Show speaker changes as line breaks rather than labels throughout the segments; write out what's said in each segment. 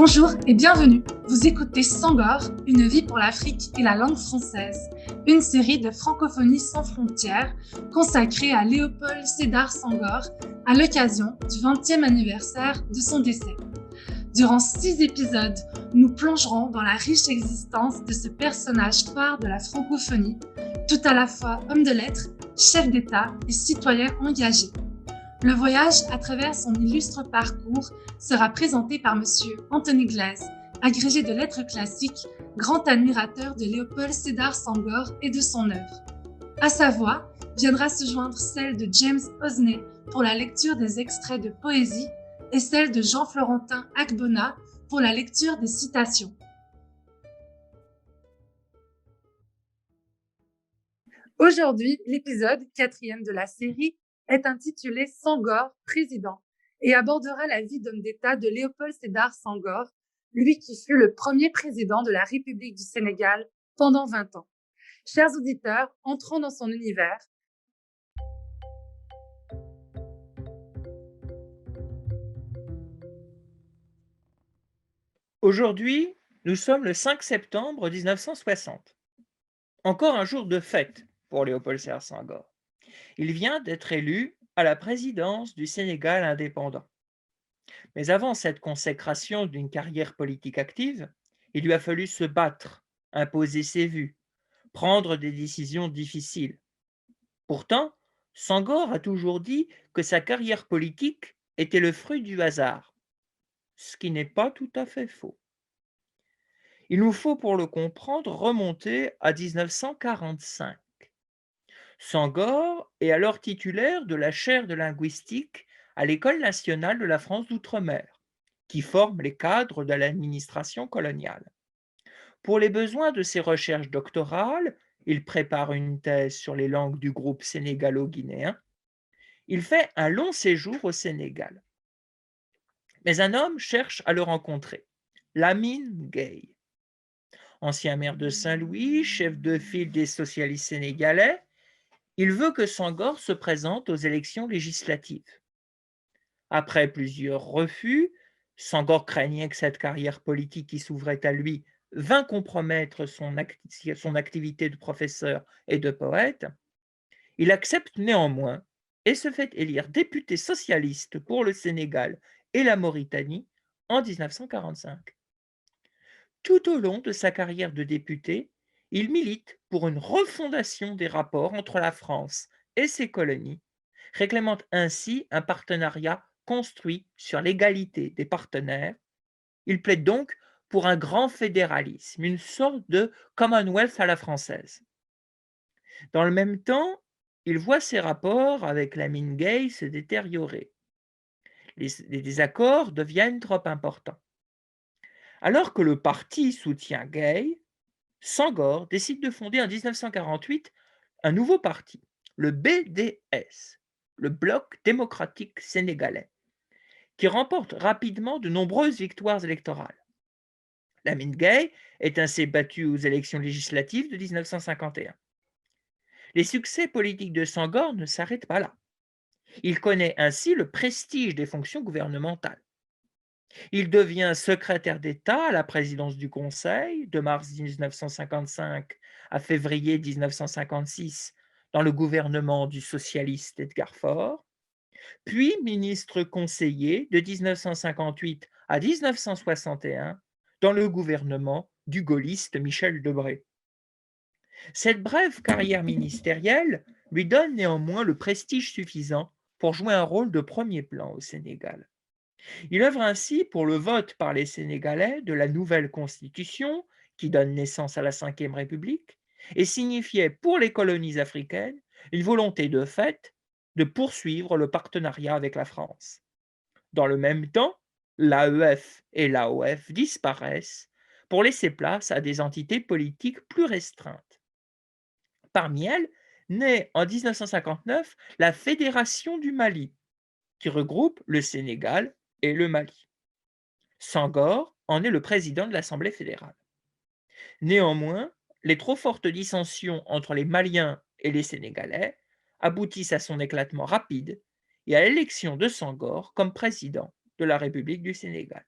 Bonjour et bienvenue. Vous écoutez Sangor, une vie pour l'Afrique et la langue française, une série de francophonie sans frontières consacrée à Léopold Sédar Senghor à l'occasion du 20e anniversaire de son décès. Durant 6 épisodes, nous plongerons dans la riche existence de ce personnage phare de la francophonie, tout à la fois homme de lettres, chef d'État et citoyen engagé. Le voyage à travers son illustre parcours sera présenté par Monsieur Anthony Glaise, agrégé de lettres classiques, grand admirateur de Léopold Sédar Senghor et de son œuvre. À sa voix viendra se joindre celle de James Osney pour la lecture des extraits de poésie et celle de Jean-Florentin Akbona pour la lecture des citations. Aujourd'hui, l'épisode 4e de la série est intitulé Senghor, président, et abordera la vie d'homme d'État de Léopold Sédar Senghor, lui qui fut le premier président de la République du Sénégal pendant 20 ans. Chers auditeurs, entrons dans son univers.
Aujourd'hui, nous sommes le 5 septembre 1960. Encore un jour de fête pour Léopold Sédar Senghor. Il vient d'être élu à la présidence du Sénégal indépendant. Mais avant cette consécration d'une carrière politique active, il lui a fallu se battre, imposer ses vues, prendre des décisions difficiles. Pourtant, Senghor a toujours dit que sa carrière politique était le fruit du hasard, ce qui n'est pas tout à fait faux. Il nous faut, pour le comprendre, remonter à 1945. Senghor est alors titulaire de la chaire de linguistique à l'École nationale de la France d'outre-mer, qui forme les cadres de l'administration coloniale. Pour les besoins de ses recherches doctorales, il prépare une thèse sur les langues du groupe sénégalo-guinéen. Il fait un long séjour au Sénégal. Mais un homme cherche à le rencontrer, Lamine Gueye. Ancien maire de Saint-Louis, chef de file des socialistes sénégalais, il veut que Senghor se présente aux élections législatives. Après plusieurs refus, Senghor craignait que cette carrière politique qui s'ouvrait à lui vînt compromettre son activité de professeur et de poète. Il accepte néanmoins et se fait élire député socialiste pour le Sénégal et la Mauritanie en 1945. Tout au long de sa carrière de député, il milite pour une refondation des rapports entre la France et ses colonies, réclamant ainsi un partenariat construit sur l'égalité des partenaires. Il plaide donc pour un grand fédéralisme, une sorte de Commonwealth à la française. Dans le même temps, il voit ses rapports avec Lamine Gueye se détériorer. Les désaccords deviennent trop importants. Alors que le parti soutient Gueye, Senghor décide de fonder en 1948 un nouveau parti, le BDS, le Bloc démocratique sénégalais, qui remporte rapidement de nombreuses victoires électorales. Lamine Gueye est ainsi battu aux élections législatives de 1951. Les succès politiques de Senghor ne s'arrêtent pas là. Il connaît ainsi le prestige des fonctions gouvernementales. Il devient secrétaire d'État à la présidence du Conseil de mars 1955 à février 1956 dans le gouvernement du socialiste Edgar Faure, puis ministre conseiller de 1958 à 1961 dans le gouvernement du gaulliste Michel Debré. Cette brève carrière ministérielle lui donne néanmoins le prestige suffisant pour jouer un rôle de premier plan au Sénégal. Il œuvre ainsi pour le vote par les Sénégalais de la nouvelle constitution qui donne naissance à la Ve République et signifiait pour les colonies africaines une volonté de fait de poursuivre le partenariat avec la France. Dans le même temps, l'AEF et l'AOF disparaissent pour laisser place à des entités politiques plus restreintes. Parmi elles, naît en 1959 la Fédération du Mali, qui regroupe le Sénégal et le Mali. Senghor en est le président de l'Assemblée fédérale. Néanmoins, les trop fortes dissensions entre les Maliens et les Sénégalais aboutissent à son éclatement rapide et à l'élection de Senghor comme président de la République du Sénégal.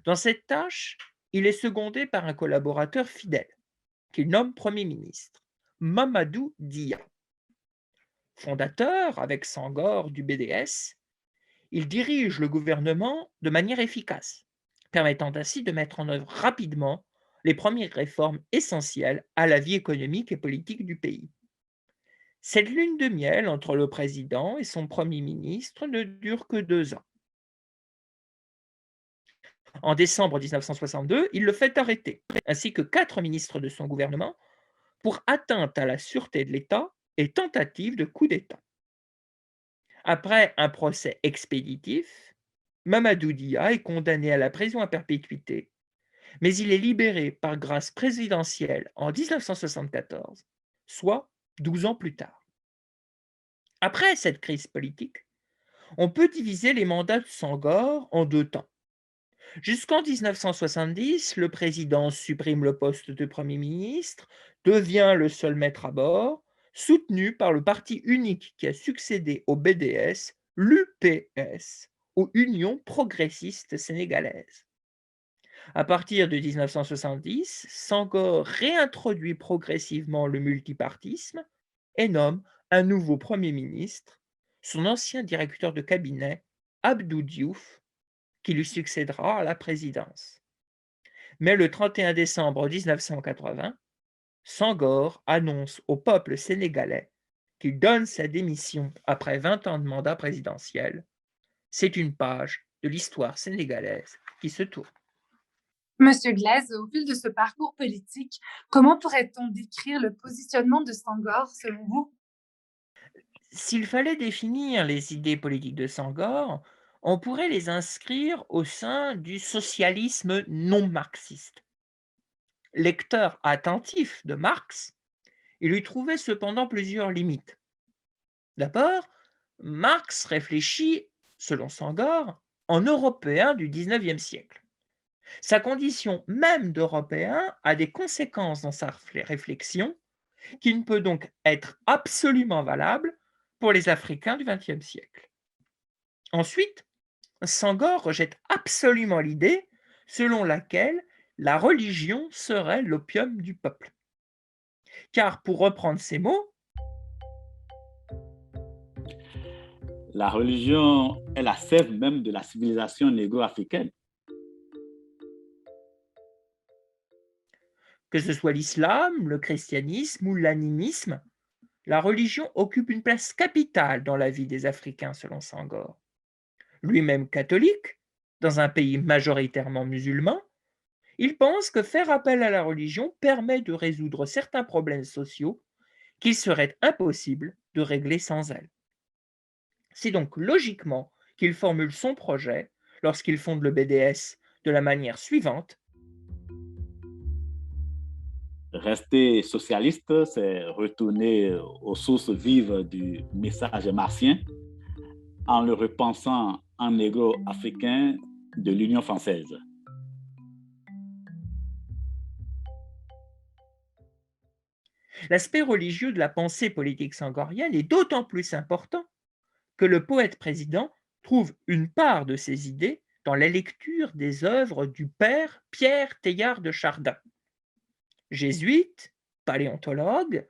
Dans cette tâche, il est secondé par un collaborateur fidèle, qu'il nomme Premier ministre, Mamadou Dia. Fondateur, avec Senghor, du BDS, il dirige le gouvernement de manière efficace, permettant ainsi de mettre en œuvre rapidement les premières réformes essentielles à la vie économique et politique du pays. Cette lune de miel entre le président et son Premier ministre ne dure que 2 ans. En décembre 1962, il le fait arrêter, ainsi que 4 ministres de son gouvernement, pour atteinte à la sûreté de l'État et tentative de coup d'État. Après un procès expéditif, Mamadou Dia est condamné à la prison à perpétuité, mais il est libéré par grâce présidentielle en 1974, soit 12 ans plus tard. Après cette crise politique, on peut diviser les mandats de Senghor en 2 temps. Jusqu'en 1970, le président supprime le poste de Premier ministre, devient le seul maître à bord, soutenu par le parti unique qui a succédé au BDS, l'UPS, aux Unions progressistes sénégalaises. À partir de 1970, Senghor réintroduit progressivement le multipartisme et nomme un nouveau Premier ministre, son ancien directeur de cabinet, Abdou Diouf, qui lui succédera à la présidence. Mais le 31 décembre 1980, Senghor annonce au peuple sénégalais qu'il donne sa démission après 20 ans de mandat présidentiel. C'est une page de l'histoire sénégalaise qui se tourne.
Monsieur Glaise, au fil de ce parcours politique, comment pourrait-on décrire le positionnement de Senghor selon vous?
S'il fallait définir les idées politiques de Senghor, on pourrait les inscrire au sein du socialisme non marxiste. Lecteur attentif de Marx, il lui trouvait cependant plusieurs limites. D'abord, Marx réfléchit, selon Senghor, en Européen du XIXe siècle. Sa condition même d'Européen a des conséquences dans sa réflexion qui ne peut donc être absolument valable pour les Africains du XXe siècle. Ensuite, Senghor rejette absolument l'idée selon laquelle la religion serait l'opium du peuple. Car, pour reprendre ses mots,
La religion est la sève même de la civilisation négro-africaine.
que ce soit l'islam, le christianisme ou l'animisme, la religion occupe une place capitale dans la vie des Africains selon Senghor. Lui-même catholique, dans un pays majoritairement musulman, il pense que faire appel à la religion permet de résoudre certains problèmes sociaux qu'il serait impossible de régler sans elle. C'est donc logiquement qu'il formule son projet lorsqu'il fonde le BDS de la manière suivante.
Rester socialiste, c'est retourner aux sources vives du message martien en le repensant en négro-africain de l'Union française.
L'aspect religieux de la pensée politique senghorienne est d'autant plus important que le poète-président trouve une part de ses idées dans la lecture des œuvres du père Pierre Teilhard de Chardin. Jésuite, paléontologue,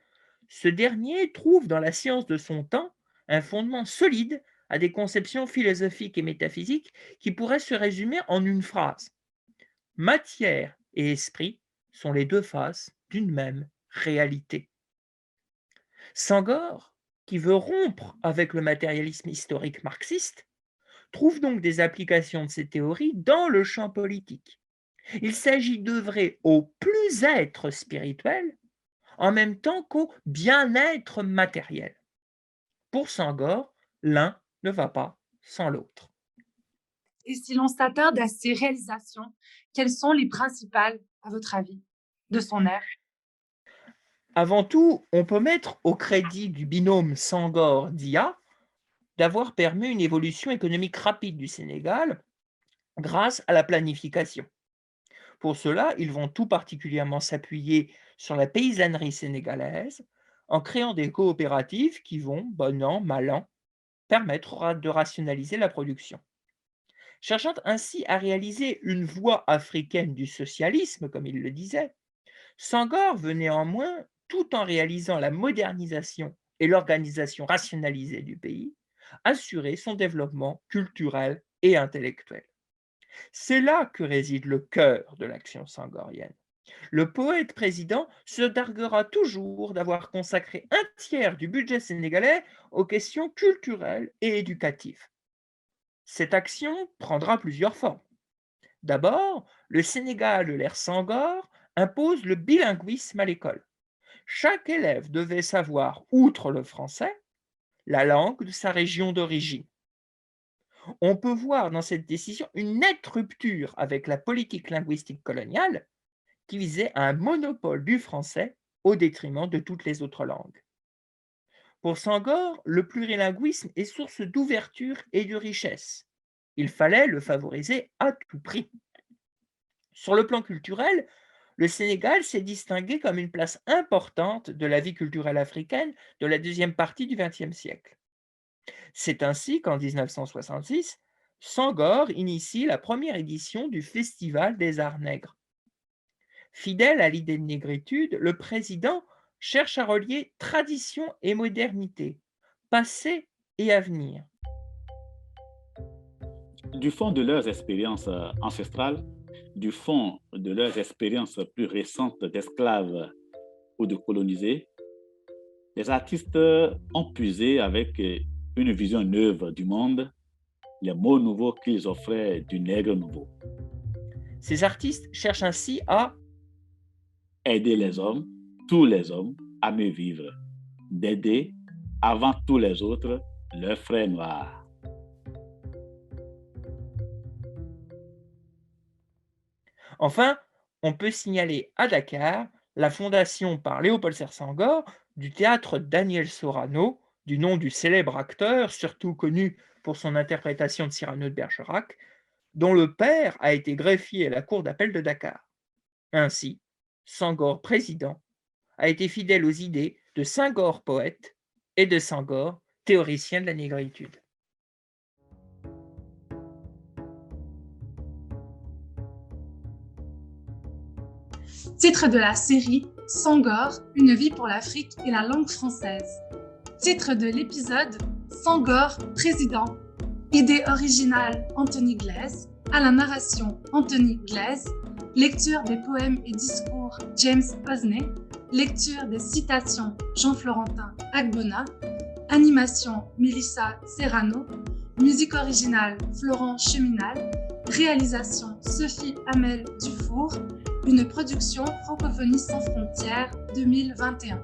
ce dernier trouve dans la science de son temps un fondement solide à des conceptions philosophiques et métaphysiques qui pourraient se résumer en une phrase. Matière et esprit sont les deux faces d'une même réalité. Senghor, qui veut rompre avec le matérialisme historique marxiste, trouve donc des applications de ces théories dans le champ politique. Il s'agit d'œuvrer au plus-être spirituel en même temps qu'au bien-être matériel. Pour Senghor, l'un ne va pas sans l'autre.
Et si l'on s'attarde à ses réalisations, quelles sont les principales, à votre avis, de son ère?
Avant tout, on peut mettre au crédit du binôme Senghor-Dia d'avoir permis une évolution économique rapide du Sénégal grâce à la planification. Pour cela, ils vont tout particulièrement s'appuyer sur la paysannerie sénégalaise en créant des coopératives qui vont, bon an, mal an, permettre de rationaliser la production. cherchant ainsi à réaliser une voie africaine du socialisme, comme il le disait. Senghor veut néanmoins, tout en réalisant la modernisation et l'organisation rationalisée du pays, assurer son développement culturel et intellectuel. C'est là que réside le cœur de l'action sangorienne. Le poète président se targuera toujours d'avoir consacré un tiers du budget sénégalais aux questions culturelles et éducatives. Cette action prendra plusieurs formes. D'abord, le Sénégal de l'ère Senghor impose le bilinguisme à l'école. Chaque élève devait savoir, outre le français, la langue de sa région d'origine. On peut voir dans cette décision une nette rupture avec la politique linguistique coloniale qui visait à un monopole du français au détriment de toutes les autres langues. Pour Senghor, le plurilinguisme est source d'ouverture et de richesse. Il fallait le favoriser à tout prix. Sur le plan culturel, le Sénégal s'est distingué comme une place importante de la vie culturelle africaine de la deuxième partie du XXe siècle. C'est ainsi qu'en 1966, Senghor initie la première édition du Festival des Arts Nègres. Fidèle à l'idée de négritude, le président cherche à relier tradition et modernité, passé et avenir.
Du fond de leurs expériences ancestrales, du fond de leurs expériences plus récentes d'esclaves ou de colonisés, les artistes ont puisé avec une vision neuve du monde, les mots nouveaux qu'ils offraient du nègre nouveau.
Ces artistes cherchent ainsi à
aider les hommes, tous les hommes, à mieux vivre, d'aider, avant tous les autres, leurs frères noirs.
Enfin, on peut signaler à Dakar la fondation par Léopold Sédar Senghor du théâtre Daniel Sorano, du nom du célèbre acteur, surtout connu pour son interprétation de Cyrano de Bergerac, dont le père a été greffier à la cour d'appel de Dakar. Ainsi, Senghor président a été fidèle aux idées de Senghor poète et de Senghor théoricien de la négritude.
Titre de la série Senghor, une vie pour l'Afrique et la langue française. Titre de l'épisode Senghor, président. Idée originale Anthony Glaise. À la narration Anthony Glaise. Lecture des poèmes et discours James Posney. Lecture des citations Jean-Florentin Agbona. Animation Mélissa Serrano. Musique originale Florent Cheminal. Réalisation Sophie Hamel Dufour. Une production Francophonie sans frontières 2021.